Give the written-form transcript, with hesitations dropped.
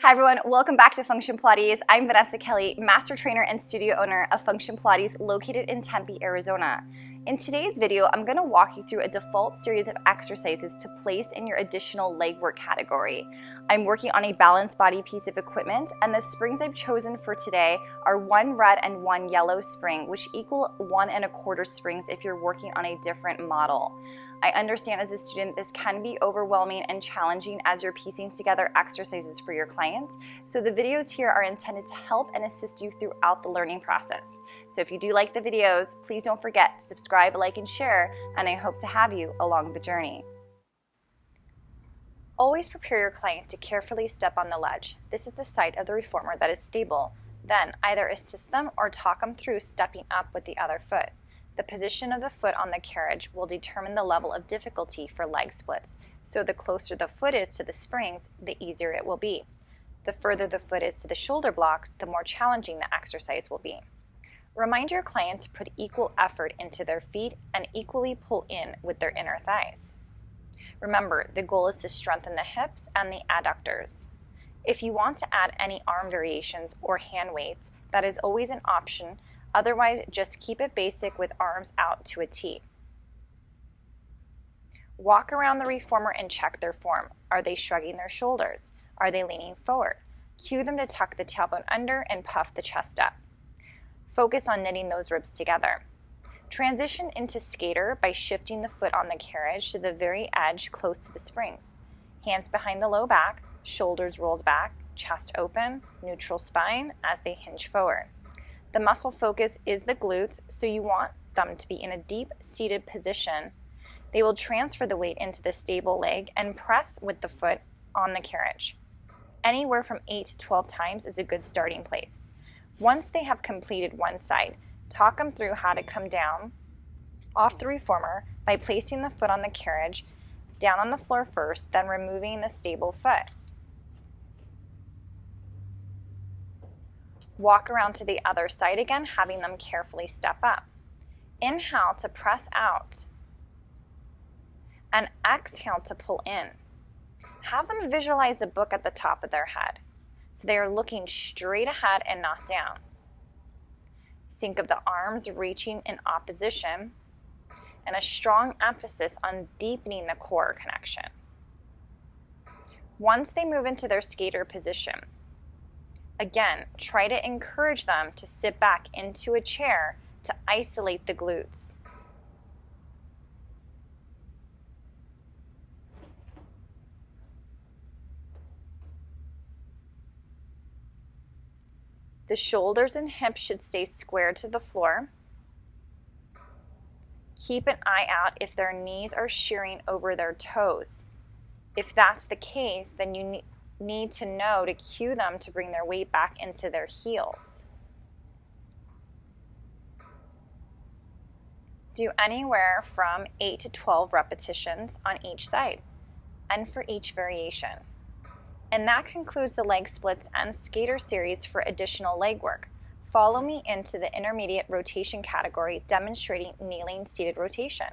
Hi everyone, welcome back to Function Pilates. I'm Vanessa Kelly, master trainer and studio owner of Function Pilates located in Tempe, Arizona. In today's video, I'm going to walk you through a default series of exercises to place in your additional leg work category. I'm working on a balanced body piece of equipment, and the springs I've chosen for today are one red and one yellow spring, which equal 1 1/4 springs if you're working on a different model. I understand as a student this can be overwhelming and challenging as you're piecing together exercises for your client, so the videos here are intended to help and assist you throughout the learning process. So if you do like the videos, please don't forget to subscribe, like, and share, and I hope to have you along the journey. Always prepare your client to carefully step on the ledge. This is the site of the reformer that is stable. Then either assist them or talk them through stepping up with the other foot. The position of the foot on the carriage will determine the level of difficulty for leg splits, so the closer the foot is to the springs, the easier it will be. The further the foot is to the shoulder blocks, the more challenging the exercise will be. Remind your client to put equal effort into their feet and equally pull in with their inner thighs. Remember, the goal is to strengthen the hips and the adductors. If you want to add any arm variations or hand weights, that is always an option. Otherwise, just keep it basic with arms out to a T. Walk around the reformer and check their form. Are they shrugging their shoulders? Are they leaning forward? Cue them to tuck the tailbone under and puff the chest up. Focus on knitting those ribs together. Transition into skater by shifting the foot on the carriage to the very edge close to the springs. Hands behind the low back, shoulders rolled back, chest open, neutral spine as they hinge forward. The muscle focus is the glutes, so you want them to be in a deep seated position. They will transfer the weight into the stable leg and press with the foot on the carriage. Anywhere from 8 to 12 times is a good starting place. Once they have completed one side, talk them through how to come down off the reformer by placing the foot on the carriage, down on the floor first, then removing the stable foot. Walk around to the other side again, having them carefully step up. Inhale to press out, and exhale to pull in. Have them visualize a book at the top of their head, so they are looking straight ahead and not down. Think of the arms reaching in opposition, and a strong emphasis on deepening the core connection. Once they move into their skater position, again, try to encourage them to sit back into a chair to isolate the glutes. The shoulders and hips should stay square to the floor. Keep an eye out if their knees are shearing over their toes. If that's the case, then you need to know to cue them to bring their weight back into their heels. Do anywhere from 8 to 12 repetitions on each side and for each variation. And that concludes the leg splits and skater series for additional leg work. Follow me into the intermediate rotation category demonstrating kneeling seated rotation.